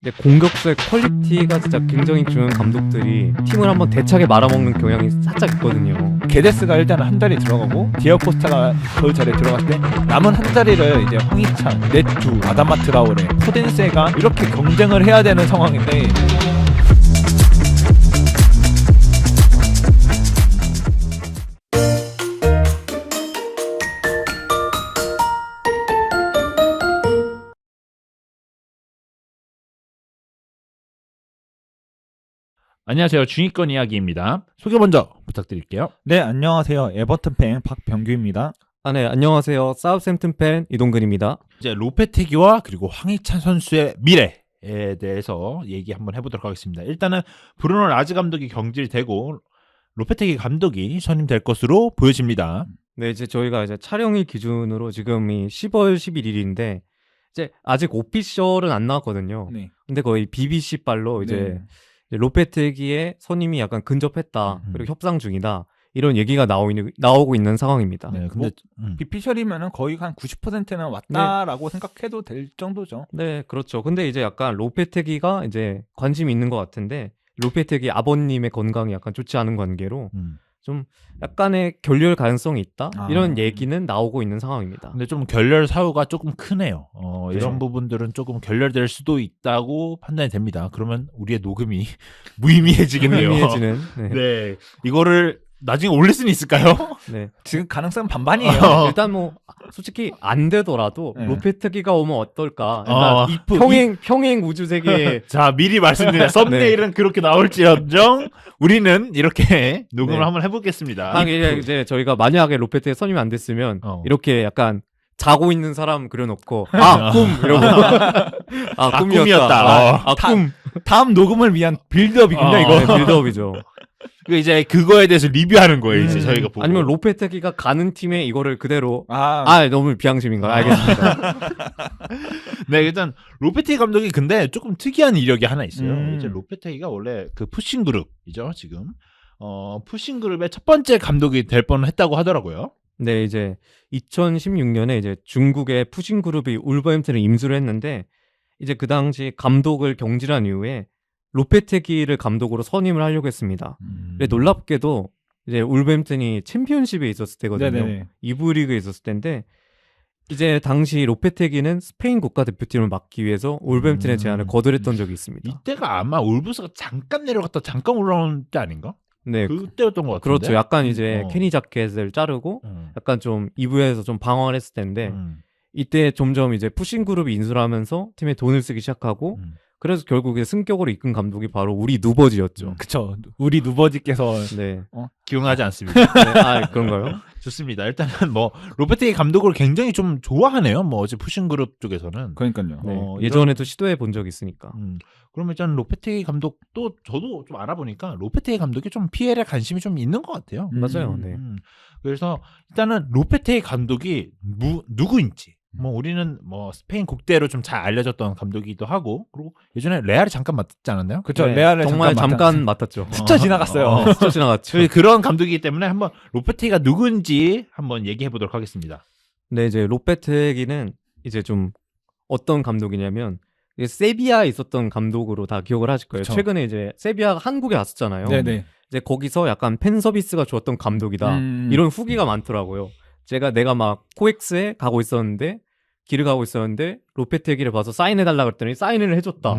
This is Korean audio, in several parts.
근데 공격수의 퀄리티가 진짜 굉장히 중요한 감독들이 팀을 한번 대차게 말아먹는 경향이 살짝 있거든요. 게데스가 일단 한 자리 들어가고 디아코스타가 그 자리에 들어갔을 때 남은 한 자리를 이제 황희찬, 네투, 아다마 트라오레, 포덴세가 이렇게 경쟁을 해야 되는 상황인데 안녕하세요. 중위권 이야기입니다. 소개 먼저 부탁드릴게요. 네, 안녕하세요. 에버튼 팬 박병규입니다. 네, 안녕하세요. 사우샘튼 팬 이동근입니다. 이제 로페테기와 그리고 황희찬 선수의 미래에 대해서 얘기 한번 해보도록 하겠습니다. 일단은 브루노 라즈 감독이 경질되고 로페테기 감독이 선임될 것으로 보여집니다. 네, 이제 저희가 이제 촬영일 기준으로 지금이 10월 11일인데 이제 아직 오피셜은 안 나왔거든요. 네. 근데 거의 BBC 발로 이제 로페테기의 선임이 약간 근접했다. 그리고 협상 중이다. 이런 얘기가 나오고 있는 상황입니다. 네, 근데 비피셜이면은 거의 한 90%는 왔다라고 생각해도 될 정도죠. 네, 그렇죠. 근데 이제 약간 로페테기가 이제 관심이 있는 것 같은데 로페테기 아버님의 건강이 약간 좋지 않은 관계로 좀 약간의 결렬 가능성이 있다. 이런 얘기는 나오고 있는 상황입니다. 근데 좀 결렬 사유가 조금 크네요. 이런 네. 부분들은 조금 결렬될 수도 있다고 판단이 됩니다. 그러면 우리의 녹음이 무의미해지겠네요. 무의미해지는. 네. 네, 이거를 나중에 올릴 수는 있을까요? 네. 지금 가능성은 반반이에요. 일단 뭐 솔직히 안 되더라도 네. 로페테기가 오면 어떨까? 약간 평행 우주 세계에 자, 미리 말씀드려요. 썸네일은 그렇게 나올지언정 우리는 이렇게 녹음을 네. 한번 해보겠습니다. 이제 저희가 만약에 로페테기 선임이 안 됐으면 이렇게 약간 자고 있는 사람 그려놓고 꿈 이러고 꿈이었다. 꿈. 다음 녹음을 위한 빌드업이군요, 이거. 네, 빌드업이죠. 이제 그거에 대해서 리뷰하는 거예요. 이제 저희가 보고. 아니면 로페테기가 가는 팀에 이거를 그대로 너무 비양심인가요? 아. 알겠습니다. 네, 일단 로페테기 감독이 근데 조금 특이한 이력이 하나 있어요. 이제 로페테기가 원래 그 푸싱 그룹이죠, 지금. 푸싱 그룹의 첫 번째 감독이 될 뻔했다고 하더라고요. 네, 이제 2016년에 이제 중국의 푸싱 그룹이 울버햄튼을 임수를 했는데 이제 그 당시 감독을 경질한 이후에 로페테기를 감독으로 선임을 하려고 했습니다. 근데 놀랍게도 이제 울버햄튼이 챔피언십에 있었을 때거든요. 네네. 2부 리그에 있었을 때인데 이제 당시 로페테기는 스페인 국가대표팀을 맡기 위해서 울버햄튼의 제안을 거절했던 적이 있습니다. 이때가 아마 울브스가 잠깐 내려갔다 잠깐 올라온 때 아닌가? 네, 그때였던 것 같은데. 그렇죠. 약간 이제 케니 자켓을 자르고 음. 약간 좀 2부에서 좀 방황을 했을 텐데 이때 점점 이제 푸싱 그룹이 인수를 하면서 팀에 돈을 쓰기 시작하고 그래서 결국에 승격으로 이끈 감독이 바로 우리 누버지였죠. 그쵸. 우리 누버지께서 네. 기억나지 않습니다. 네. 그런가요? 좋습니다. 일단은 뭐 로페테기 감독을 굉장히 좀 좋아하네요. 뭐 어제 푸싱 그룹 쪽에서는. 그러니까요. 네. 이런- 예전에도 시도해 본 적이 있으니까. 그러면 일단 로페테기 감독도 저도 좀 알아보니까 로페테기 감독이 좀 PL에 관심이 좀 있는 것 같아요. 맞아요. 네. 그래서 일단은 로페테기 감독이 누구인지 뭐 우리는 뭐 스페인 국대로 좀 잘 알려졌던 감독이기도 하고 그리고 예전에 레알에 잠깐 맡지 않았나요? 그쵸. 네, 레알을 정말 잠깐 맡았죠. 스쳐 지나갔어요. 스쳐 지나갔죠. 그런 감독이기 때문에 한번 로페테기가 누군지 한번 얘기해 보도록 하겠습니다. 네, 이제 로페테기는 이제 좀 어떤 감독이냐면 이게 세비야에 있었던 감독으로 다 기억을 하실 거예요. 그쵸. 최근에 이제 세비야가 한국에 왔었잖아요. 네네. 이제 거기서 약간 팬 서비스가 좋았던 감독이다. 이런 후기가 많더라고요. 내가 막 코엑스에 가고 있었는데 길을 가고 있었는데 로페테기를 봐서 사인해달라 그랬더니 사인을 해줬다.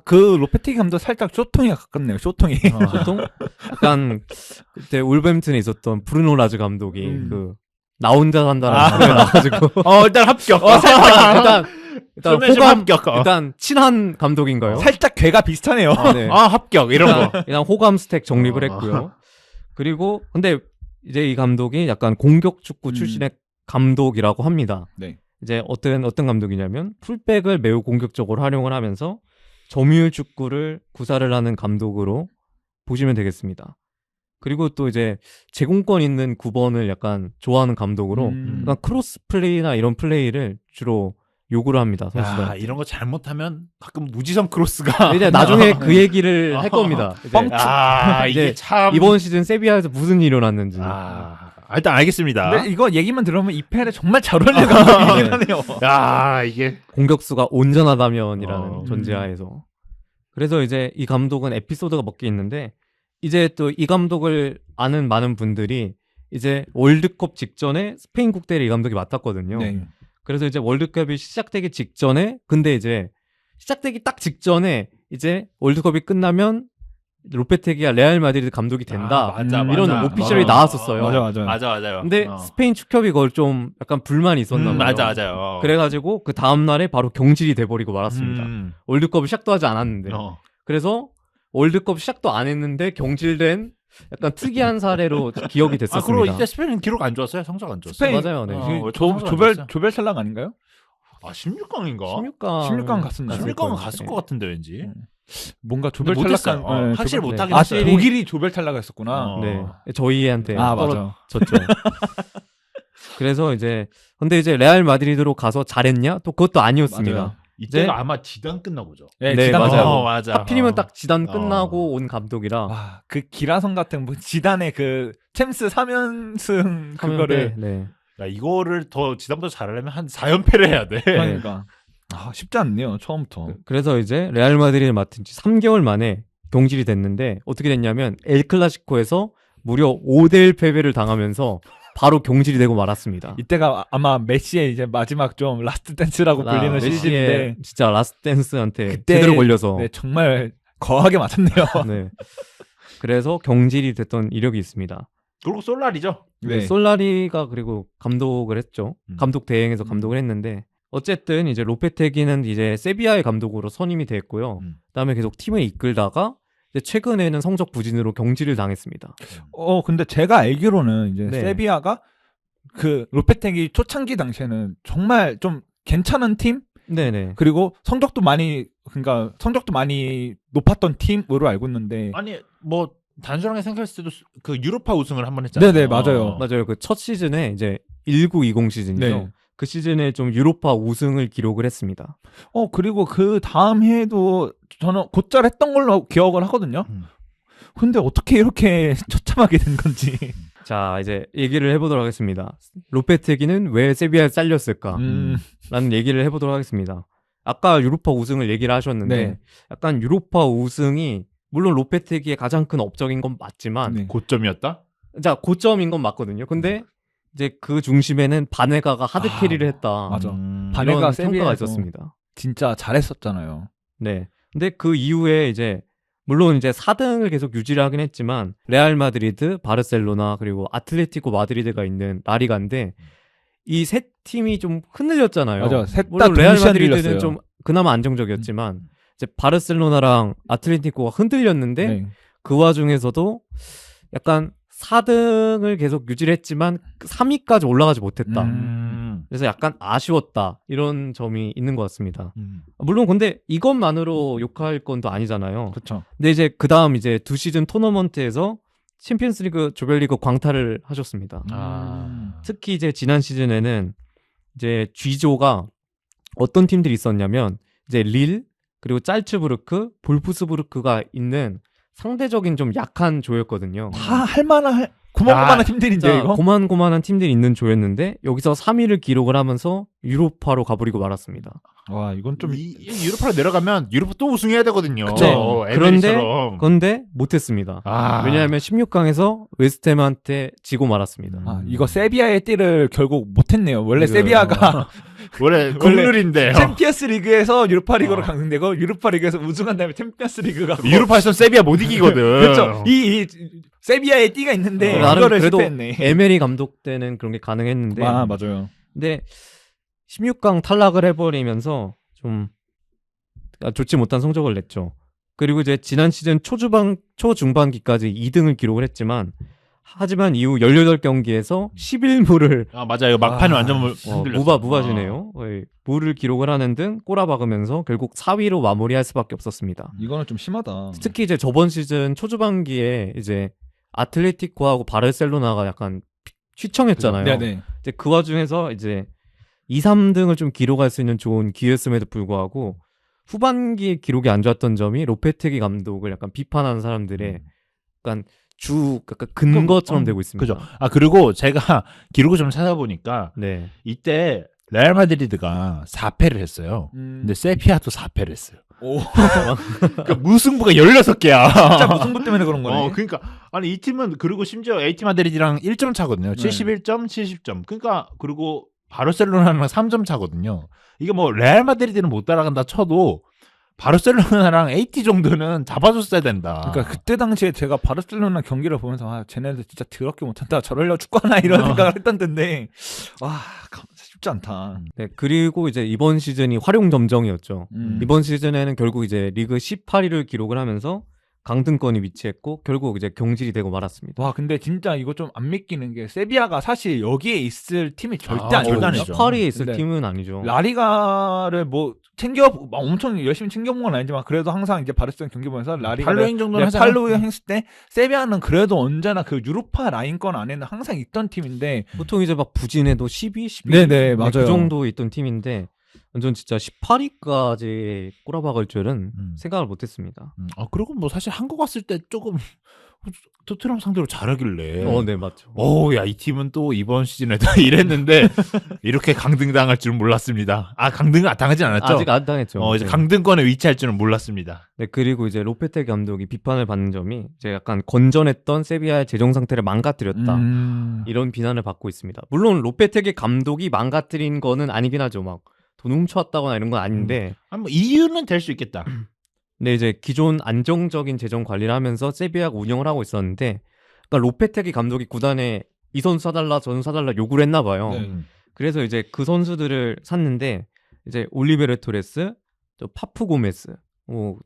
그 로페테기 감독 살짝 쇼통이 가깝네요. 쇼통이. 보통 약간 그때 울버햄튼에 있었던 브루노 라즈 감독이 그 나 혼자 산다라는 노래 나와가지고 일단 합격. 일단 호감 호감 일단 친한 감독인가요? 살짝 괴가 비슷하네요. 네. 합격 이런 거. 일단 호감 스택 정립을 했고요. 그리고 근데 이제 이 감독이 약간 공격 축구 출신의 감독이라고 합니다. 네. 이제 어떤 감독이냐면 풀백을 매우 공격적으로 활용을 하면서 점유율 축구를 구사를 하는 감독으로 보시면 되겠습니다. 그리고 또 이제 제공권 있는 9번을 약간 좋아하는 감독으로 약간 크로스 플레이나 이런 플레이를 주로 요구를 합니다. 선수들. 이런 거 잘못하면 가끔 무지성 크로스가 이제 나중에 그 얘기를 할 겁니다. 이제 이게 이제 참 이번 시즌 세비야에서 무슨 일이 일어났는지. 일단 알겠습니다. 근데 이거 얘기만 들으면 이 팬에 정말 잘 어울리는 감독이긴 하네요. 이게 공격수가 온전하다면이라는 전제하에서. 그래서 이제 이 감독은 에피소드가 몇 개 있는데 이제 또 이 감독을 아는 많은 분들이 이제 월드컵 직전에 스페인 국대를 이 감독이 맡았거든요. 네. 그래서 이제 월드컵이 시작되기 직전에 근데 이제 시작되기 딱 직전에 이제 월드컵이 끝나면 로페테기가 레알 마드리드 감독이 된다. 맞아, 이런 맞아. 오피셜이 나왔었어요. 맞아요. 근데 스페인 축협이 그걸 좀 약간 불만이 있었나 봐요. 맞아요. 그래가지고 그 다음 날에 바로 경질이 돼버리고 말았습니다. 월드컵을 시작도 하지 않았는데. 그래서 월드컵 시작도 안 했는데 경질된 약간 특이한 사례로 기억이 됐었습니다. 그리고 이때 스페인은 기록 안 좋았어요. 성적 안 좋았어요. 스페인 맞아요. 네. 조별 탈락 아닌가요? 16강인가? 16강 갔습니다. 16강은 갔을 것 같은데 왠지. 뭔가 조별 근데 못했어요. 탈락한 확실히 조별- 못하긴 아, 했어요. 독일이 조별 탈락했었구나. 네. 저희한테 맞아. 떨어졌죠. 그래서 이제 근데 이제 레알 마드리드로 가서 잘했냐? 또 그것도 아니었습니다. 맞아요. 이때가 이제- 아마 지단 끝나 보죠. 네, 네, 지단 맞아요. 맞아요. 맞아. 하필이면 딱 지단 어. 끝나고 온 감독이라 와, 그 기라성 같은 뭐 지단의 그 챔스 3연승 그거를 네. 야, 이거를 더 지단보다 잘하려면 한 4연패를 해야 돼. 그러니까 쉽지 않네요 처음부터. 그래서 이제 레알 마드리드를 맡은 지 3개월 만에 경질이 됐는데 어떻게 됐냐면 엘 클라시코에서 무려 5대1 패배를 당하면서 바로 경질이 되고 말았습니다. 이때가 아마 메시의 이제 마지막 좀 라스트 댄스라고 불리는 메시의 시즌인데 진짜 라스트 댄스한테 그때- 제대로 걸려서 네, 정말 거하게 맞았네요. 네. 그래서 경질이 됐던 이력이 있습니다. 그리고 솔라리죠. 네. 솔라리가 그리고 감독을 했죠. 감독 대행에서 음. 감독을 했는데 어쨌든 이제 로페테기는 이제 세비야의 감독으로 선임이 됐고요. 그다음에 계속 팀을 이끌다가 이제 최근에는 성적 부진으로 경질을 당했습니다. 근데 제가 알기로는 이제 네. 세비야가 그 로페teg이 초창기 당시에는 정말 좀 괜찮은 팀 네네. 그리고 성적도 많이 높았던 팀으로 알고 있는데 아니 뭐 단순하게 생각했을 때도 그 유로파 우승을 한 번 했잖아요. 네네, 맞아요. 맞아요. 그 첫 시즌에 이제 19-20 시즌이죠. 네. 그 시즌에 좀 유로파 우승을 기록을 했습니다. 그리고 그 다음 해에도 저는 곧잘 했던 걸로 기억을 하거든요. 근데 어떻게 이렇게 처참하게 된 건지. 자, 이제 얘기를 해보도록 하겠습니다. 로페테기는 왜 세비야에 잘렸을까? 라는 얘기를 해보도록 하겠습니다. 아까 유로파 우승을 얘기를 하셨는데 네. 약간 유로파 우승이 물론 로페테기의 가장 큰 업적인 건 맞지만 네. 고점이었다? 자 고점인 건 맞거든요. 근데 이제 그 중심에는 바네가가 하드 캐리를 했다. 맞아. 이런 바네가 평가가 세비야에서 있었습니다. 진짜 잘했었잖아요. 네. 근데 그 이후에 이제 물론 이제 4등을 계속 유지를 하긴 했지만 레알 마드리드, 바르셀로나 그리고 아틀레티코 마드리드가 있는 라리가인데 이 세 팀이 좀 흔들렸잖아요. 맞아. 셋 다 물론 레알 동시에 마드리드는 흔들렸어요. 좀 그나마 안정적이었지만 이제 바르셀로나랑 아틀레티코가 흔들렸는데 네. 그 와중에서도 약간 4등을 계속 유지를 했지만 3위까지 올라가지 못했다. 그래서 약간 아쉬웠다. 이런 점이 있는 것 같습니다. 물론 근데 이것만으로 욕할 건 또 아니잖아요. 그렇죠. 근데 이제 그 다음 이제 2시즌 토너먼트에서 챔피언스리그 조별리그 광탈을 하셨습니다. 특히 이제 지난 시즌에는 이제 G조가 어떤 팀들이 있었냐면 이제 릴 그리고 짤츠부르크, 볼프스부르크가 있는 상대적인 좀 약한 조였거든요. 다 할만한 고만고만한 팀들인데 진짜 이거. 고만고만한 팀들이 있는 조였는데 여기서 3위를 기록을 하면서 유로파로 가버리고 말았습니다. 와 이건 좀 유로파로 내려가면 유로파 또 우승해야 되거든요. 그쵸. 에메리처럼. 그런데 못했습니다. 왜냐하면 16강에서 웨스트햄한테 지고 말았습니다. 이거 세비야의 띠를 결국 못했네요. 원래 이거요. 세비야가 원래 국룰인데요. 챔피언스 리그에서 유로파 리그로 강등되고 유로파 리그에서 우승한 다음에 챔피언스 리그가 유로파에서 세비야 못 이기거든. 그렇죠. 이 세비야의 띠가 있는데 나름 이거를 그래도 실패했네. 에메리 감독 때는 그런 게 가능했는데 맞아요. 근데 16강 탈락을 해버리면서 좀 좋지 못한 성적을 냈죠. 그리고 이제 지난 시즌 초중반기까지 2등을 기록을 했지만 하지만 이후 18경기에서 11무를 맞아요. 막판에 완전 흔들렸어. 무바지네요. 무를 기록을 하는 등 꼬라박으면서 결국 4위로 마무리할 수밖에 없었습니다. 이거는 좀 심하다. 특히 이제 저번 시즌 초중반기에 이제 아틀레티코하고 바르셀로나가 약간 휘청했잖아요. 네네. 이제 그 와중에서 이제 2, 3등을 좀 기록할 수 있는 좋은 기회였음에도 불구하고 후반기에 기록이 안 좋았던 점이 로페테기 감독을 약간 비판하는 사람들의 약간 약간 근거처럼 되고 있습니다. 그죠. 그리고 제가 기록을 좀 찾아보니까 네. 이때 레알 마드리드가 4패를 했어요. 근데 세비야도 4패를 했어요. 오, 그러니까 무승부가 16개야. 진짜 무승부 때문에 그런 거네. 그러니까 아니 이 팀은 그리고 심지어 AT 마드리드랑 1점 차거든요. 71점, 70점. 그러니까 그리고 바르셀로나랑 3점 차거든요. 이게 뭐 레알 마드리드는 못 따라간다 쳐도 바르셀로나랑 AT 정도는 잡아줬어야 된다. 그러니까 그때 당시에 제가 바르셀로나 경기를 보면서 아, 쟤네들 진짜 더럽게 못한다. 저럴려 축구하나 이런 생각을 했던 텐데 와 쉽지 않다. 네, 그리고 이제 이번 시즌이 활용 점정이었죠. 이번 시즌에는 결국 이제 리그 18위를 기록을 하면서 강등권이 위치했고 결국 이제 경질이 되고 말았습니다. 와 근데 진짜 이거 좀 안 믿기는 게 세비야가 사실 여기에 있을 팀이 절대 아, 아니거든요. 절대 아니죠. 18위에 있을 네. 팀은 아니죠. 라리가를 뭐 챙겨 막 엄청 열심히 챙겨본 건 아니지만 그래도 항상 이제 바르셀로나 경기 보면서 라리가 팔로잉 정도는 하잖아. 팔로잉 했을 때 세비야는 그래도 언제나 그 유로파 라인권 안에는 항상 있던 팀인데 보통 이제 막 부진해도 12, 12. 네네, 맞아요. 그 정도 있던 팀인데 완전 진짜 18위까지 꼬라박을 줄은 생각을 못했습니다. 그리고 뭐 사실 한국 왔을 때 조금 토트넘 상대로 잘하길래. 네 맞죠. 야, 이 팀은 또 이번 시즌에도 이랬는데 이렇게 강등당할 줄은 몰랐습니다. 강등을 당하진 않았죠? 아직 안 당했죠. 이제 네. 강등권에 위치할 줄은 몰랐습니다. 네, 그리고 이제 로페테 감독이 비판을 받는 점이 이제 약간 건전했던 세비야의 재정 상태를 망가뜨렸다. 이런 비난을 받고 있습니다. 물론 로페테기 감독이 망가뜨린 거는 아니긴 하죠. 막 돈 훔쳐왔다거나 이런 건 아닌데 뭐 이유는 될 수 있겠다. 근데 이제 기존 안정적인 재정 관리를 하면서 세비야가 운영을 하고 있었는데 그러니까 로페테기 감독이 구단에 이 선수 사달라 저 선수 사달라 요구를 했나 봐요. 네. 그래서 이제 그 선수들을 샀는데 이제 올리베르 토레스, 저 파푸 고메스,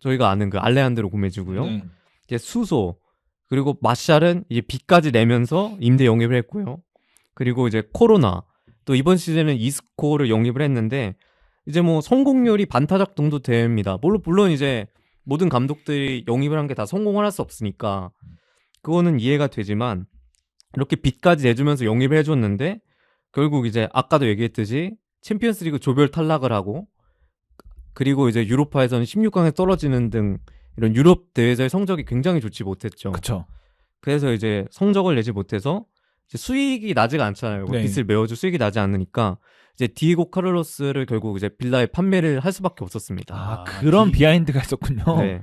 저희가 아는 그 알레한드로 고메즈고요. 네. 이제 수소 그리고 마샬은 이제 빚까지 내면서 임대 영입을 했고요. 그리고 이제 코로나 또 이번 시즌은 이스코를 영입을 했는데 이제 뭐 성공률이 반타작 정도 됩니다. 물론 이제 모든 감독들이 영입을 한 게 다 성공을 할 수 없으니까 그거는 이해가 되지만 이렇게 빚까지 내주면서 영입을 해줬는데 결국 이제 아까도 얘기했듯이 챔피언스리그 조별 탈락을 하고 그리고 이제 유로파에서는 16강에 떨어지는 등 이런 유럽 대회에서의 성적이 굉장히 좋지 못했죠. 그렇죠. 그래서 이제 성적을 내지 못해서 이제 수익이 나지가 않잖아요. 네. 빚을 메워줄 수익이 나지 않으니까 이제 디에고 카를로스를 결국 이제 빌라에 판매를 할 수밖에 없었습니다. 그런 비하인드가 있었군요. 네.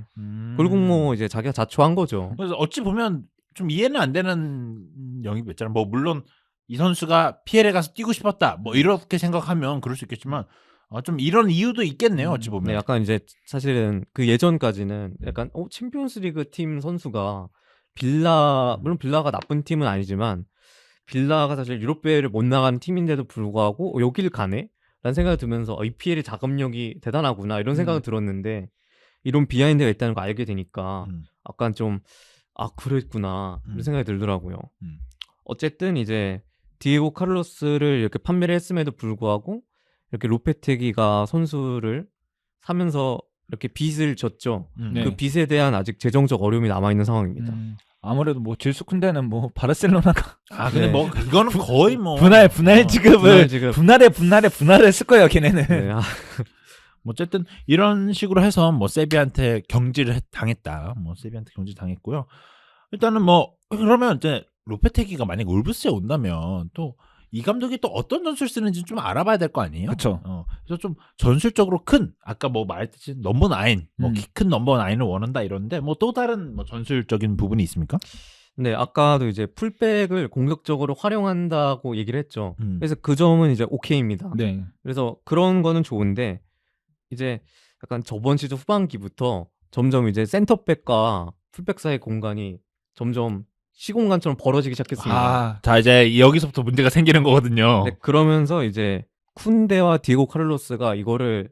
결국 뭐 이제 자기가 자초한 거죠. 그래서 어찌 보면 좀 이해는 안 되는 영입이었잖아. 뭐 물론 이 선수가 PL에 가서 뛰고 싶었다. 뭐 이렇게 생각하면 그럴 수 있겠지만 좀 이런 이유도 있겠네요. 어찌 보면. 네, 약간 이제 사실은 그 예전까지는 약간 챔피언스리그 팀 선수가 물론 빌라가 나쁜 팀은 아니지만 빌라가 사실 유럽배를 못 나가는 팀인데도 불구하고 여길 가네? 라는 생각이 들면서 이 PL의 자금력이 대단하구나 이런 생각이 들었는데 이런 비하인드가 있다는 걸 알게 되니까 약간 좀 그랬구나 이런 생각이 들더라고요. 어쨌든 이제 디에고 카를로스를 이렇게 판매를 했음에도 불구하고 이렇게 로페테기가 선수를 사면서 이렇게 빚을 졌죠. 네. 그 빚에 대한 아직 재정적 어려움이 남아있는 상황입니다. 아무래도 뭐 질수쿤데는 뭐 바르셀로나가 근데 네. 뭐 이거는 거의 뭐 분할 지급을 지급. 분할을 했을 거예요, 걔네는. 네, 어쨌든 이런 식으로 해서 뭐 세비한테 경질을 당했다. 뭐 세비한테 경질 당했고요. 일단은 뭐 그러면 이제 로페테기가 만약 울브스에 온다면 또 이 감독이 또 어떤 전술을 쓰는지 좀 알아봐야 될 거 아니에요? 그렇죠. 그래서 좀 전술적으로 큰 아까 뭐 말했듯이 넘버 9, 뭐 키 큰 넘버 9을 원한다 이러는데 뭐 또 다른 뭐 전술적인 부분이 있습니까? 네, 아까도 이제 풀백을 공격적으로 활용한다고 얘기를 했죠. 음. 그래서 그 점은 이제 오케이입니다. 네. 그래서 그런 거는 좋은데 이제 약간 저번 시즌 후반기부터 점점 이제 센터백과 풀백 사이 공간이 점점 시공간처럼 벌어지기 시작했습니다. 자 이제 여기서부터 문제가 생기는 거거든요. 네, 그러면서 이제 쿤데와 디에고 카를로스가 이거를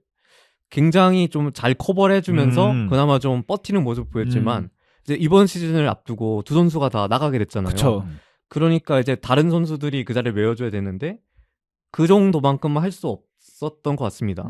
굉장히 좀 잘 커버를 해주면서 그나마 좀 버티는 모습을 보였지만 이제 이번 시즌을 앞두고 두 선수가 다 나가게 됐잖아요. 그렇죠. 그러니까 이제 다른 선수들이 그 자리를 메워줘야 되는데 그 정도만큼만 할 수 없었던 것 같습니다.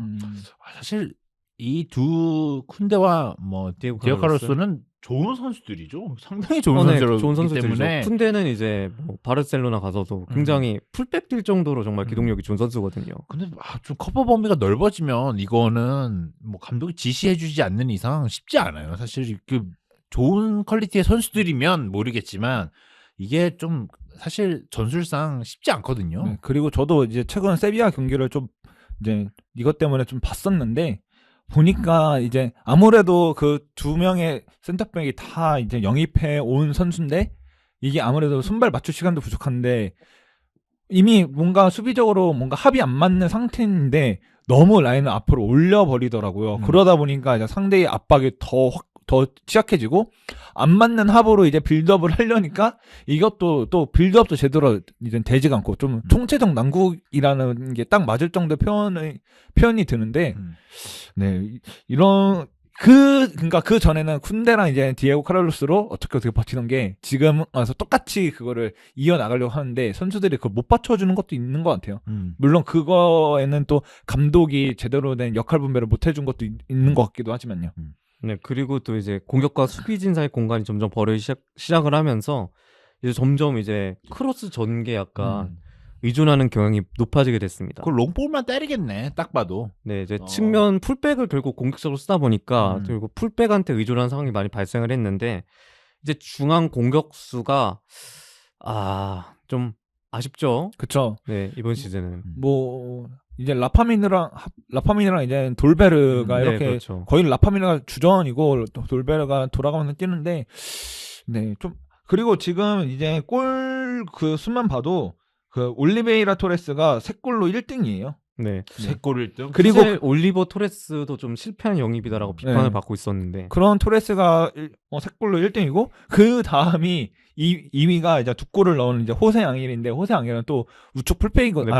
사실 이 두 쿤데와 뭐 디에고 디에고 카를로스는 좋은 선수들이죠. 상당히 좋은 네, 선수들이기 좋은 선수들이죠. 때문에 쿤데는 이제 뭐 바르셀로나 가서도 굉장히 풀백 뛸 정도로 정말 기동력이 좋은 선수거든요. 근데 좀 커버 범위가 넓어지면 이거는 뭐 감독이 지시해주지 않는 이상 쉽지 않아요. 사실 그 좋은 퀄리티의 선수들이면 모르겠지만 이게 좀 사실 전술상 쉽지 않거든요. 네, 그리고 저도 이제 최근 세비야 경기를 좀 이제 이것 때문에 좀 봤었는데 보니까 이제 아무래도 그 두 명의 센터백이 다 이제 영입해 온 선수인데 이게 아무래도 손발 맞출 시간도 부족한데 이미 뭔가 수비적으로 뭔가 합이 안 맞는 상태인데 너무 라인을 앞으로 올려버리더라고요. 그러다 보니까 이제 상대의 압박이 더 취약해지고 안 맞는 합으로 이제 빌드업을 하려니까 이것도 또 빌드업도 제대로 이제 되지가 않고 좀 총체적 난국이라는 게 딱 맞을 정도 표현이 드는데 네 이런 그러니까 그 전에는 쿤데랑 이제 디에고 카를로스로 어떻게 버티는 게 지금 와서 똑같이 그거를 이어나가려고 하는데 선수들이 그걸 못 받쳐주는 것도 있는 것 같아요. 물론 그거에는 또 감독이 제대로 된 역할 분배를 못 해준 것도 있는 것 같기도 하지만요. 네, 그리고 또 이제 공격과 수비진 사이 공간이 점점 벌어지기 시작을 하면서 이제 점점 이제 크로스 전개 약간 의존하는 경향이 높아지게 됐습니다. 그 롱볼만 때리겠네. 딱 봐도. 네, 이제 측면 풀백을 결국 공격적으로 쓰다 보니까 결국 풀백한테 의존하는 상황이 많이 발생을 했는데 이제 중앙 공격수가 좀 아쉽죠. 그쵸. 네, 이번 시즌은. 뭐 이제 라파미느랑 이제 돌베르가 네, 이렇게 그렇죠. 거의 라파미느가 주전이고 돌베르가 돌아가면서 뛰는데 네 좀 그리고 지금 이제 골 그 수만 봐도 그 올리베이라 토레스가 3골로 1등이에요. 네. 3골 1등. 그리고 사실 올리버 토레스도 좀 실패한 영입이다라고 비판을 네. 받고 있었는데 그런 토레스가 3골로 1등이고 그 다음이 2위가 이제 2골을 넣은 이제 호세 앙일인데 호세 앙일은 또 우측 풀백이고 네,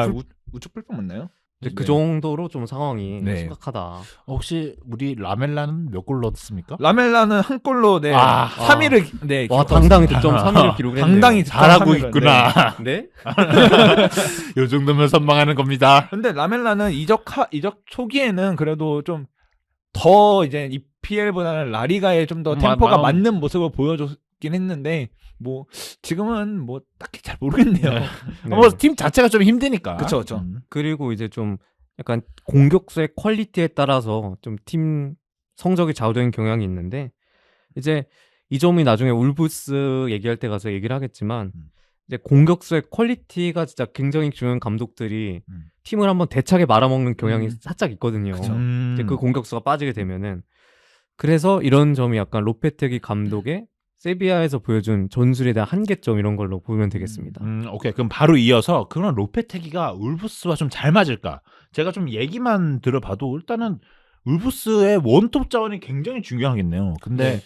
우측 풀백 맞나요? 이제 그 정도로 좀 상황이 네. 심각하다. 혹시 우리 라멜라는 몇 골 넣었습니까? 라멜라는 한 골로 네 3위를 네 와, 기록했습니다. 당당히 득점 3위를 기록했네요. 당당히 잘하고 3위를, 있구나. 네? 요 정도면 선방하는 겁니다. 근데 라멜라는 이적 초기에는 그래도 좀 더 이제 EPL보다는 라리가에 좀 더 템포가 맞는 모습을 보여줬긴 했는데 뭐 지금은 뭐 딱히 잘 모르겠네요. 네. 뭐 팀 자체가 좀 힘드니까. 그쵸, 그쵸. 그리고 이제 좀 약간 공격수의 퀄리티에 따라서 좀 팀 성적이 좌우되는 경향이 있는데 이제 이 점이 나중에 울브스 얘기할 때 가서 얘기를 하겠지만 이제 공격수의 퀄리티가 진짜 굉장히 중요한 감독들이 팀을 한번 대차게 말아먹는 경향이 살짝 있거든요. 이제 그 공격수가 빠지게 되면은 그래서 이런 점이 약간 로페테기 감독의 세비야에서 보여준 전술에 대한 한계점 이런 걸로 보면 되겠습니다. 오케이. 그럼 바로 이어서 그런 로페테기가 울브스와 좀 잘 맞을까? 제가 좀 얘기만 들어봐도 일단은 울브스의 원톱 자원이 굉장히 중요하겠네요. 근데 네.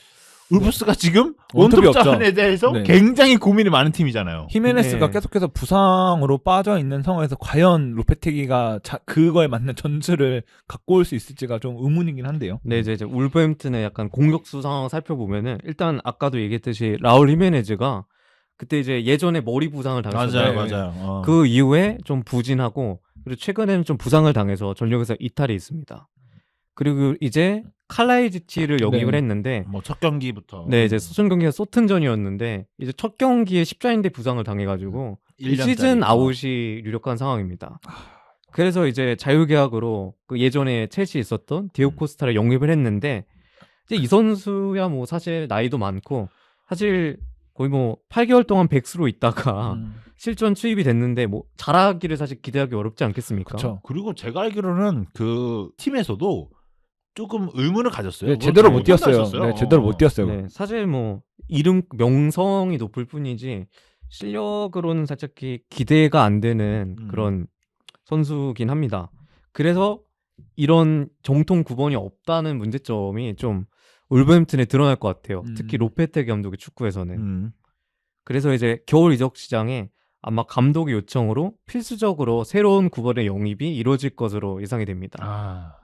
울브스가 지금 원톱이 원톱 없죠. 자원에 대해서 네. 굉장히 고민이 많은 팀이잖아요. 히메네스가 네. 계속해서 부상으로 빠져 있는 상황에서 과연 로페테기가 그거에 맞는 전술을 갖고 올 수 있을지가 좀 의문이긴 한데요. 네, 이제 울버햄튼의 약간 공격수 상황을 살펴보면은 일단 아까도 얘기했듯이 라울 히메네즈가 그때 이제 예전에 머리 부상을 당했었잖아요. 맞아요. 그 이후에 좀 부진하고 그리고 최근에는 좀 부상을 당해서 전력에서 이탈이 있습니다. 그리고 이제 칼라이지치를 영입을 네. 했는데 뭐 첫 경기부터. 네, 이제 수전 경기가 소튼전이었는데 이제 첫 경기에 십자인대 부상을 당해가지고 1년짜리. 시즌 아웃이 유력한 상황입니다. 그래서 이제 자유계약으로 그 예전에 첼시에 있었던 디오고 코스타를 영입을 했는데 이제 이 선수야 뭐 사실 나이도 많고 사실 거의 뭐 8개월 동안 백수로 있다가 실전 투입이 됐는데 뭐 잘하기를 사실 기대하기 어렵지 않겠습니까? 그렇죠. 그리고 제가 알기로는 그 팀에서도 조금 의문을 가졌어요. 네, 제대로 못 잘못 뛰었어요. 만났었어요. 네, 제대로 못 뛰었어요. 네, 사실 뭐 이름 명성이 높을 뿐이지 실력으로는 살짝 기대가 안 되는 그런 선수긴 합니다. 그래서 이런 정통 9번이 없다는 문제점이 좀 울버햄튼에 드러날 것 같아요. 특히 로페테 감독의 축구에서는. 그래서 이제 겨울 이적 시장에 아마 감독의 요청으로 필수적으로 새로운 9번의 영입이 이루어질 것으로 예상이 됩니다.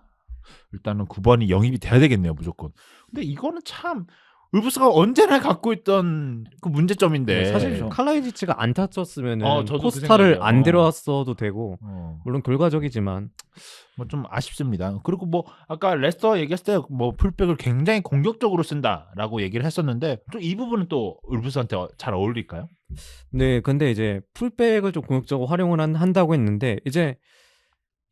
일단은 9번이 영입이 돼야 되겠네요, 무조건. 근데 이거는 참 울브스가 언제나 갖고 있던 그 문제점인데. 네, 사실 칼라이지치가 안 다쳤으면 저도 코스타를 그 안 생각이에요. 데려왔어도 되고 물론 결과적이지만 뭐 좀 아쉽습니다. 그리고 뭐 아까 레스터 얘기했을 때 뭐 풀백을 굉장히 공격적으로 쓴다라고 얘기를 했었는데 또 이 부분은 또 울브스한테 잘 어울릴까요? 네, 근데 이제 풀백을 좀 공격적으로 활용을 한다고 했는데 이제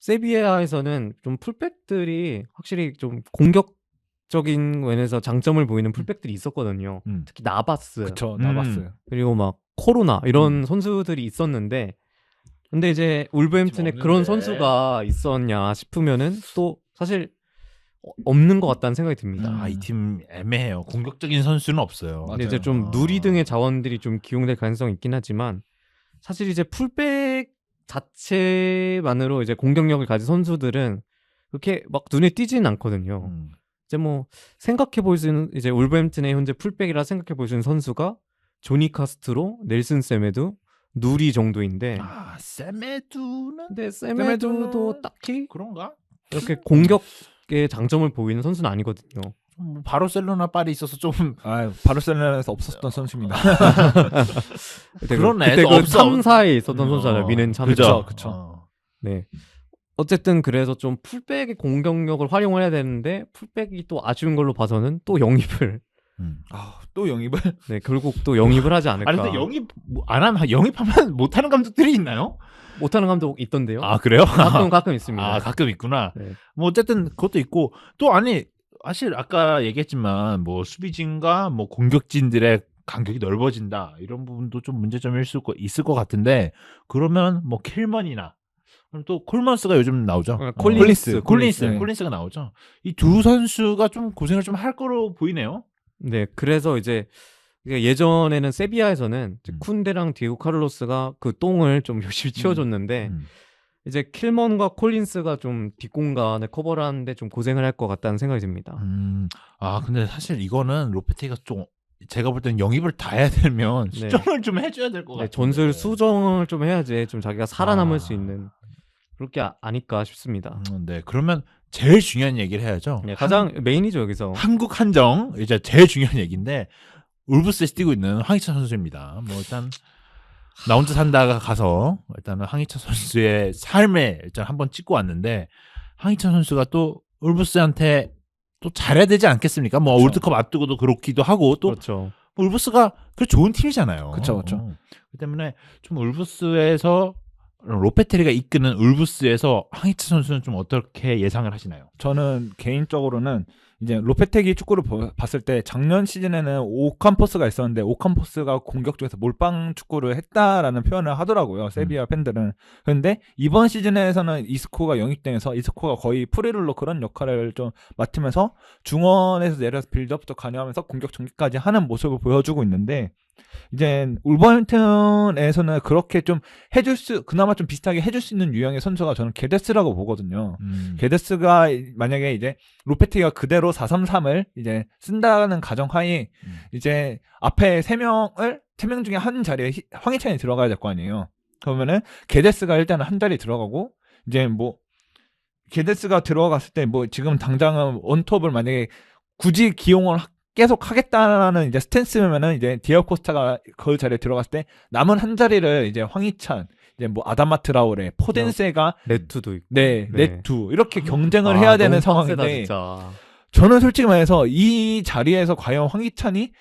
세비야에서는 좀 풀백들이 확실히 좀 공격적인 면에서 장점을 보이는 풀백들이 있었거든요. 특히 나바스, 그쵸, 나바스. 그리고 막 코로나 이런 선수들이 있었는데 근데 이제 울버햄튼에 그런 선수가 있었냐 싶으면은 또 사실 없는 것 같다는 생각이 듭니다. 음. 이 팀 애매해요. 공격적인 선수는 없어요. 맞아요. 근데 이제 좀 아. 누리 등의 자원들이 좀 기용될 가능성이 있긴 하지만 사실 이제 풀백 자체만으로 이제 공격력을 가진 선수들은 그렇게 막 눈에 띄지는 않거든요. 이제 뭐 생각해 볼 수 있는 이제 울버햄튼의 현재 풀백이라 생각해 볼 수 있는 선수가 조니 카스트로, 넬슨 세메두, 누리 정도인데 세메두는 근데 세메두도 딱히 그런가? 이렇게 공격의 장점을 보이는 선수는 아니거든요. 좀 바르셀로나 파리 있어서 좀 바르셀로나에서 없었던 선수입니다. 그러네. 그때 그 없어. 3, 4에 있었던 선수잖아요. 미넨 참. 그쵸. 네. 어쨌든 그래서 좀 풀백의 공격력을 활용을 해야 되는데 풀백이 또 아쉬운 걸로 봐서는 또 영입을 또 영입을 네 결국 또 영입을 하지 않을까. 아니 근데 안 하면 영입하면 못하는 감독들이 있나요? 못하는 감독 있던데요. 그래요? 가끔 있습니다. 가끔 있구나. 네. 뭐 어쨌든 그것도 있고 또 사실 아까 얘기했지만 뭐 수비진과 뭐 공격진들의 간격이 넓어진다 이런 부분도 좀 문제점이 있을 것 같은데 그러면 뭐 킬먼이나 그럼 또 콜먼스가 요즘 나오죠. 콜린스가 나오죠. 이 두 선수가 좀 고생을 좀 할 거로 보이네요. 네, 그래서 이제 예전에는 세비야에서는 이제 쿤데랑 디에고 카를로스가 그 똥을 좀 열심히 치워줬는데 이제 킬먼과 콜린스가 좀 뒷공간을 커버를 하는데 좀 고생을 할 것 같다는 생각이 듭니다. 근데 사실 이거는 로페테이가 좀 제가 볼 때는 영입을 다 해야 되면 네. 수정을 좀 해줘야 될 것 같아요. 전술 수정을 좀 해야지 좀 자기가 살아남을 수 있는 그렇게 아닐까 싶습니다. 네, 그러면 제일 중요한 얘기를 해야죠. 네, 가장 메인이죠 여기서. 한국 한정 이제 제일 중요한 얘기인데 울브스에 뛰고 있는 황희찬 선수입니다. 뭐 일단 나 혼자 산다가 가서 일단은 황희찬 선수의 삶에 일단 한번 찍고 왔는데 황희찬 선수가 또 울브스한테 또 잘해야 되지 않겠습니까? 뭐 그렇죠. 월드컵 앞두고도 그렇기도 하고 또 그렇죠. 울브스가 그 좋은 팀이잖아요. 그쵸. 그 때문에 좀 울브스에서 로페테리가 이끄는 울브스에서 황희찬 선수는 좀 어떻게 예상을 하시나요? 저는 개인적으로는 이제 로페테기 축구를 봤을 때 작년 시즌에는 오캄포스가 있었는데 오캄포스가 공격 쪽에서 몰빵 축구를 했다라는 표현을 하더라고요. 세비야 팬들은. 그런데 이번 시즌에서는 이스코가 영입되면서 이스코가 거의 프리롤러 그런 역할을 좀 맡으면서 중원에서 내려서 빌드업도 관여하면서 공격 전개까지 하는 모습을 보여주고 있는데 이제 울버햄튼에서는 그렇게 좀 그나마 좀 비슷하게 해줄 수 있는 유형의 선수가 저는 게데스라고 보거든요. 게데스가 만약에 이제 로페티가 그대로 4-3-3을 이제 쓴다는 가정하에 이제 앞에 3명 중에 한 자리에 황희찬이 들어가야 될 거 아니에요. 그러면은 게데스가 일단은 한 자리 들어가고 이제 뭐 게데스가 들어갔을 때 뭐 지금 당장은 원톱을 만약에 굳이 기용을 계속 하겠다라는 이제 스탠스면은 이제 디어 코스타가 그 자리에 들어갔을 때 남은 한 자리를 이제 황희찬, 이제 뭐 아다마 트라오레, 포덴세가 네투도 있고. 네투 이렇게 경쟁을 해야 되는 너무 빡세다, 상황인데 진짜. 저는 솔직히 말해서 이 자리에서 과연 황희찬이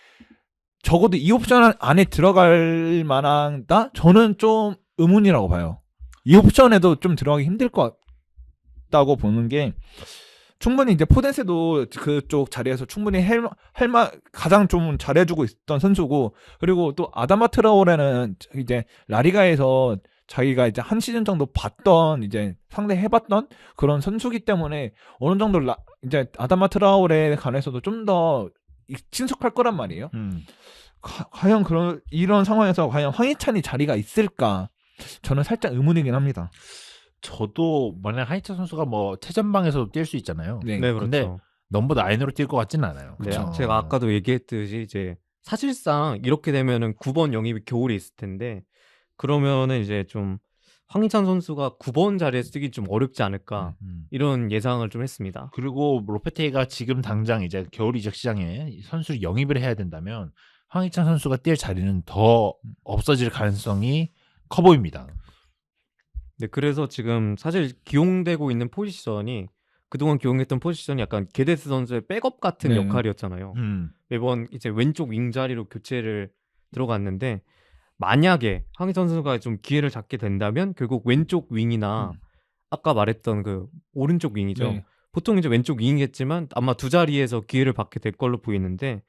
적어도 이 옵션 안에 들어갈 만하다? 저는 좀 의문이라고 봐요. 이 옵션에도 좀 들어가기 힘들 것 같다고 보는 게 충분히 이제 포덴세도 그쪽 자리에서 충분히 가장 좀 잘해주고 있던 선수고 그리고 또 아다마 트라오레는 이제 라리가에서 자기가 이제 한 시즌 정도 봤던 이제 상대 해봤던 그런 선수기 때문에 어느 정도 이제 아다마 트라오레에 관해서도 좀 더 친숙할 거란 말이에요. 과연 이런 상황에서 과연 황희찬이 자리가 있을까? 저는 살짝 의문이긴 합니다. 저도 만약 황희찬 선수가 뭐 최전방에서도 뛸 수 있잖아요. 네, 그렇죠. 근데 넘버 9으로 뛸 것 같지는 않아요. 네, 그쵸? 제가 아까도 얘기했듯이 이제 사실상 이렇게 되면은 9번 영입이 겨울에 있을 텐데 그러면은 이제 좀 황희찬 선수가 9번 자리에 쓰기 좀 어렵지 않을까 이런 예상을 좀 했습니다. 그리고 로페테이가 지금 당장 이제 겨울 이적 시장에 선수를 영입을 해야 된다면 황희찬 선수가 뛸 자리는 더 없어질 가능성이 커 보입니다. 네, 그래서 지금 사실 기용되고 있는 포지션이 그동안 기용했던 포지션이 약간 게데스 선수의 백업 같은 네. 역할이었잖아요. 매번 이제 왼쪽 윙 자리로 교체를 들어갔는데 만약에 황희찬 선수가 좀 기회를 잡게 된다면 결국 왼쪽 윙이나 아까 말했던 그 오른쪽 윙이죠. 네. 보통 이제 왼쪽 윙이겠지만 아마 두 자리에서 기회를 받게 될 걸로 보이는데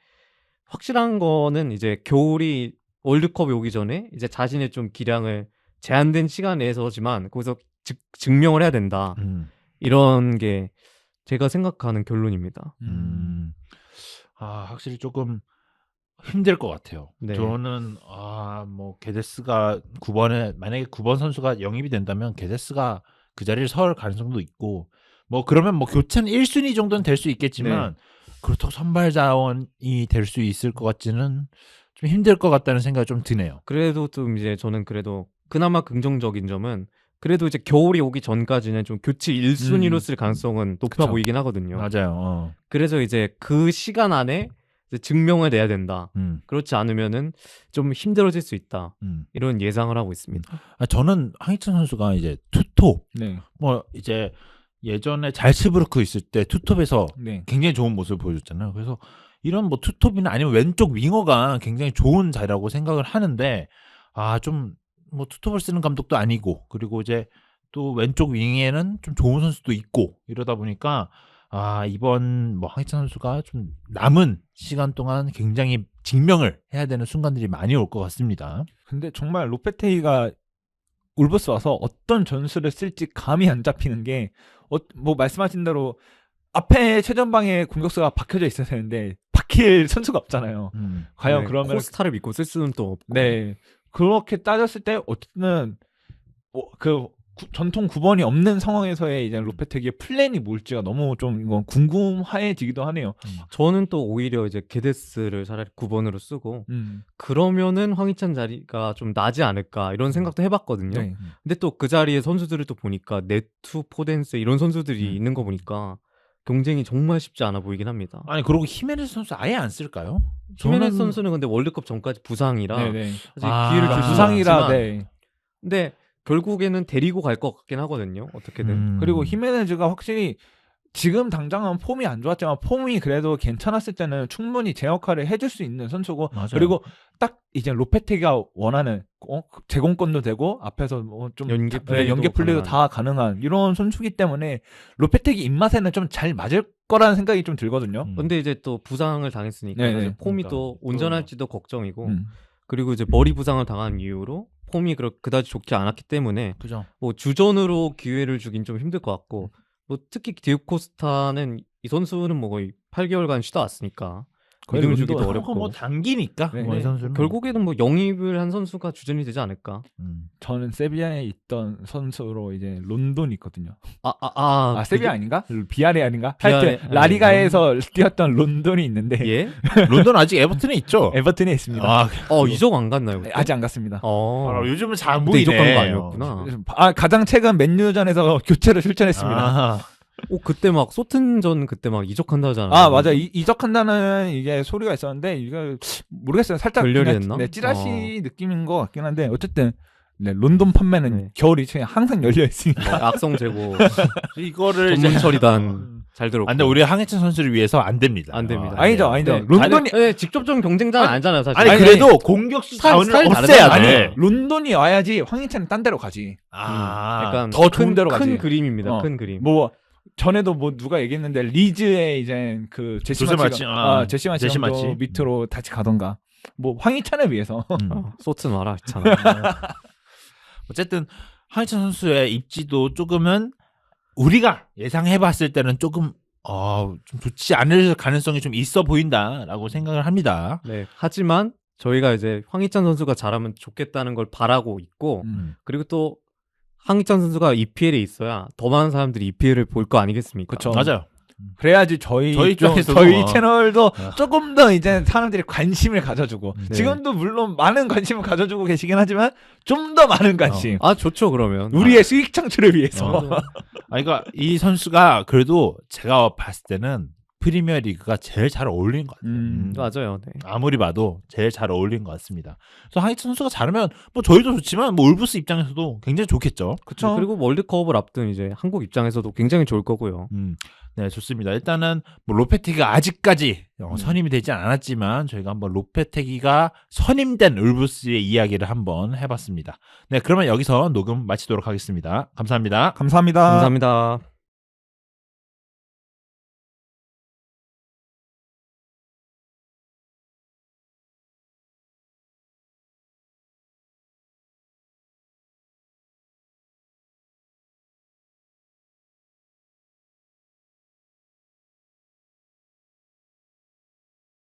확실한 거는 이제 겨울이 월드컵이 오기 전에 이제 자신의 좀 기량을 제한된 시간 내에서지만 거기서 증명을 해야 된다. 이런 게 제가 생각하는 결론입니다. 확실히 조금 힘들 것 같아요. 네. 저는 뭐 게데스가 9번에 만약에 9번 선수가 영입이 된다면 게데스가 그 자리를 설 가능성도 있고 뭐 그러면 뭐 교체는 1순위 정도는 될 수 있겠지만 그렇다고 선발 자원이 될 수 있을 것 같지는 좀 힘들 것 같다는 생각이 좀 드네요. 그래도 좀 이제 저는 그래도 그나마 긍정적인 점은 그래도 이제 겨울이 오기 전까지는 좀 교체 1순위로 쓸 가능성은 높아 그쵸. 보이긴 하거든요. 맞아요. 그래서 이제 그 시간 안에 이제 증명을 내야 된다. 그렇지 않으면은 좀 힘들어질 수 있다. 이런 예상을 하고 있습니다. 저는 황희찬 선수가 이제 투톱 네. 뭐 이제 예전에 잘츠부르크 있을 때 투톱에서 네. 굉장히 좋은 모습을 보여줬잖아요. 그래서 이런 뭐 투톱이나 아니면 왼쪽 윙어가 굉장히 좋은 자리라고 생각을 하는데 좀 뭐 투톱을 쓰는 감독도 아니고 그리고 이제 또 왼쪽 윙에는 좀 좋은 선수도 있고 이러다 보니까 이번 뭐 황희찬 선수가 좀 남은 시간 동안 굉장히 증명을 해야 되는 순간들이 많이 올 것 같습니다. 근데 정말 로페테이가 울브스 와서 어떤 전술을 쓸지 감이 안 잡히는 게 뭐 말씀하신 대로 앞에 최전방에 공격수가 박혀져 있어야 되는데 박힐 선수가 없잖아요. 과연 네, 그러면 코스타를 믿고 쓸 수는 또 없고. 네 그렇게 따졌을 때 어쨌든 전통 9번이 없는 상황에서의 이제 로페테기의 플랜이 뭘지가 너무 좀 이건 궁금해지기도 하네요. 저는 또 오히려 이제 게데스를 차라리 9번으로 쓰고 그러면은 황희찬 자리가 좀 나지 않을까 이런 생각도 해봤거든요. 네. 근데 또 그 자리에 선수들을 또 보니까 네투, 포덴스 이런 선수들이 있는 거 보니까 경쟁이 정말 쉽지 않아 보이긴 합니다. 아니 그리고 히메네스 선수 아예 안 쓸까요? 히메네스 선수는 근데 월드컵 전까지 부상이라 네네. 사실 기회를 줄 수는 부상이라 없지만 네. 근데 결국에는 데리고 갈 것 같긴 하거든요. 어떻게든. 그리고 히메네즈가 확실히 지금 당장은 폼이 안 좋았지만 폼이 그래도 괜찮았을 때는 충분히 제 역할을 해줄 수 있는 선수고 맞아요. 그리고 딱 이제 로페테기가 원하는 제공권도 되고 앞에서 뭐 좀 연계 플레이도 연계 플레이도 가능한. 다 가능한 이런 선수기 때문에 로페테기 입맛에는 좀 잘 맞을 거라는 생각이 좀 들거든요. 근데 이제 또 부상을 당했으니까 네네. 사실 폼이 그러니까. 또 온전할지도 걱정이고 음. 그리고 이제 머리 부상을 당한 이유로 폼이 그다지 좋지 않았기 때문에 그죠. 뭐 주전으로 기회를 주긴 좀 힘들 것 같고 뭐 특히 디에고 코스타는 이 선수는 뭐 거의 8개월간 쉬다 왔으니까 거의 믿음 주기도 론도- 어렵고 뭐 단기니까 네, 뭐 이 네. 선수는 결국에는 뭐 영입을 한 선수가 주전이 되지 않을까. 저는 세비야에 있던 선수로 이제 론돈이 있거든요. 그게- 세비야 아닌가? 비아레 아닌가? 비아레, 하여튼 라리가에서 뛰었던 론돈이 있는데 예? 론던 아직 에버튼에 있죠. 에버튼에 있습니다. 이적 안 갔나요? 그때? 아직 안 갔습니다. 요즘은 잘 안 그때 이적 보이네. 간거 아니었구나. 가장 최근 맨유전에서 교체를 실천했습니다. 그때 막 소튼전 그때 막 이적한다 하잖아요. 맞아. 이적한다는 이게 소리가 있었는데 이거 모르겠어요. 살짝 결렬이 그냥, 됐나? 네, 찌라시 느낌인 것 같긴 한데 어쨌든 네, 론돈 판매는 네. 겨울이 항상 열려 있으니까. 악성 재고 이거를 전문 이제 처리단 잘 들었고. 근데 우리 황해찬 선수를 위해서 안 됩니다. 안 됩니다. 아니죠. 네. 론돈이 직접적인 경쟁자는 아니잖아요, 사실. 아니 그래도 공격수 스타일 자원을 없애야 다르잖아요. 돼. 아니, 론돈이 와야지 황희찬은 딴 데로 가지. 약간 더 좋은 데로 큰 가지. 그림입니다. 큰 그림. 뭐 전에도 뭐 누가 얘기했는데 리즈에 이제 그 제시마치가 제시마치 제시마치. 밑으로 다시 가던가. 뭐 황희찬을 위해서. 소튼 와라, 있잖아. 어쨌든 황희찬 선수의 입지도 조금은 우리가 예상해봤을 때는 조금 좀 좋지 않을 가능성이 좀 있어 보인다라고 생각을 합니다. 네. 하지만 저희가 이제 황희찬 선수가 잘하면 좋겠다는 걸 바라고 있고 그리고 또 황희찬 선수가 EPL에 있어야 더 많은 사람들이 EPL을 볼 거 아니겠습니까? 그쵸. 맞아요. 그래야지 저희 입장에서도 채널도 조금 더 이제 사람들이 관심을 가져주고 네. 지금도 물론 많은 관심을 가져주고 계시긴 하지만 좀 더 많은 관심 좋죠, 그러면. 우리의 수익 창출을 위해서 그러니까 이 선수가 그래도 제가 봤을 때는 프리미어 리그가 제일 잘 어울리는 것 같아요. 맞아요. 네. 아무리 봐도 제일 잘 어울리는 것 같습니다. 그래서 황희찬 선수가 잘하면 뭐 저희도 좋지만 뭐 울브스 입장에서도 굉장히 좋겠죠. 그쵸. 그리고 월드컵을 앞둔 이제 한국 입장에서도 굉장히 좋을 거고요. 네, 좋습니다. 일단은 뭐 로페테기가 아직까지 선임이 되지 않았지만 저희가 한번 로페테기가 선임된 울브스의 이야기를 한번 해봤습니다. 네, 그러면 여기서 녹음 마치도록 하겠습니다. 감사합니다. 감사합니다. 감사합니다.